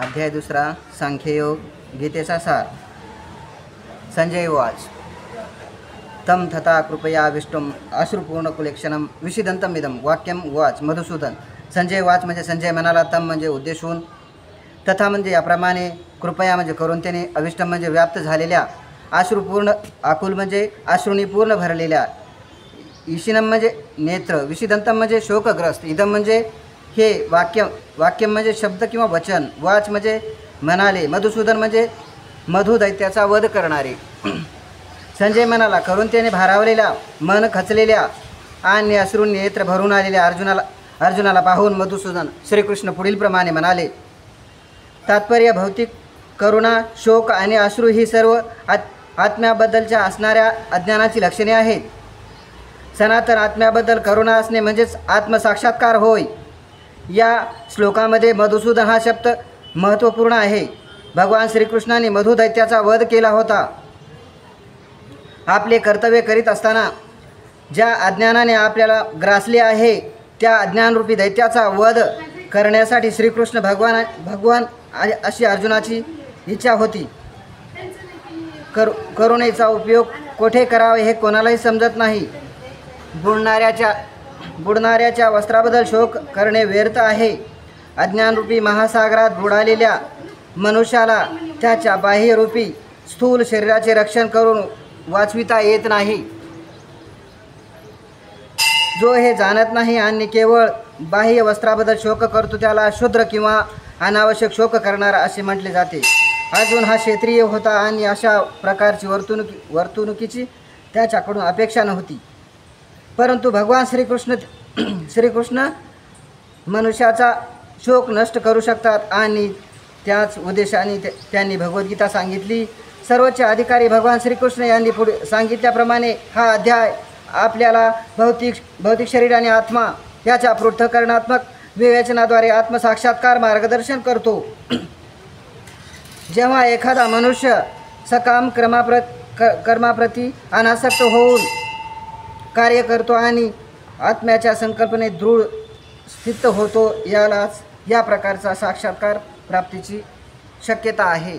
अध्याय दुसरा सांख्ययोग गीतेचा सार. संजय उवाच. तम तथा कृपया विष्टुम अश्रुपूर्णकुलेक्षणम विषिदंतम इदम वाक्यम उवाच. मधुसूदन. संजय वाच म्हणजे संजय म्हणाला, तम म्हणजे उद्देशून, तथा म्हणजे याप्रमाणे, कृपया म्हणजे करून त्याने, अविष्टम म्हणजे व्याप्त झालेल्या, अश्रुपूर्ण आकुल म्हणजे अश्रुनी पूर्ण भरलेल्या, ईशिनम म्हणजे नेत्र, विषिदंतम म्हणजे शोकग्रस्त, इदम म्हणजे हे वाक्यम म्हणजे शब्द किंवा वचन, वाच म्हणजे म्हणाले, मधुसूदन म्हणजे मधु दैत्याचा वध करणारे. संजय म्हणाला, करून त्याने भारावलेल्या, मन खचलेल्या आणि अश्रून नेत्र भरून आलेल्या अर्जुनाला पाहून मधुसूदन श्रीकृष्ण पुढील प्रमाणे म्हणाले. तात्पर्य: भौतिक करुणा, शोक आणि अश्रू ही सर्व आत्म्याबद्दलच्या असणाऱ्या अज्ञानाची लक्षणे आहेत. सनातन आत्म्याबद्दल करुणा असणे म्हणजेच आत्मसाक्षात्कार होय. या श्लोकामध्ये मधुसूदन हा शब्द महत्त्वपूर्ण आहे. भगवान श्रीकृष्णाने मधु दैत्याचा वध केला होता. आपले कर्तव्य करीत असताना ज्या अज्ञानाने आपल्याला ग्रासले आहे, त्या अज्ञानरूपी दैत्याचा वध करण्यासाठी श्रीकृष्ण भगवान अशी अर्जुनाची इच्छा होती. करुणेचा उपयोग कोठे करावे हे कोणालाही समजत नाही. बुडणाऱ्याच्या वस्त्राबद्दल शोक करणे व्यर्थ आहे. अज्ञानरूपी महासागरात बुडालेल्या मनुष्याला त्याच्या बाह्यरूपी स्थूल शरीराचे रक्षण करून वाचविता येत नाही. जो हे जाणत नाही आणि केवळ बाह्य वस्त्राबद्दल शोक करतो त्याला शूद्र किंवा अनावश्यक शोक करणारा असे म्हटले जाते. अर्जुन हा क्षत्रिय होता आणि अशा प्रकारची वर्तणुकीची त्याच्याकडून अपेक्षा नव्हती. परंतु भगवान श्रीकृष्ण मनुष्याचा शोक नष्ट करू शकतात आणि त्याच उद्देशाने त्यांनी भगवद्गीता सांगितली. सर्वोच्च अधिकारी भगवान श्रीकृष्ण यांनी पुढे सांगितल्याप्रमाणे हा अध्याय आपल्याला भौतिक शरीर आणि आत्मा याच्या पृथक्करणात्मक विवेचनाद्वारे आत्मसाक्षात्कार मार्गदर्शन करतो. जेव्हा एखादा मनुष्य सकाम कर्माप्रती अनासक्त होऊन कार्य करतो आणि आत्म्याच्या संकल्पनेत दृढ स्थित होतो, यालाच या प्रकारचा साक्षात्कार प्राप्तीची शक्यता आहे.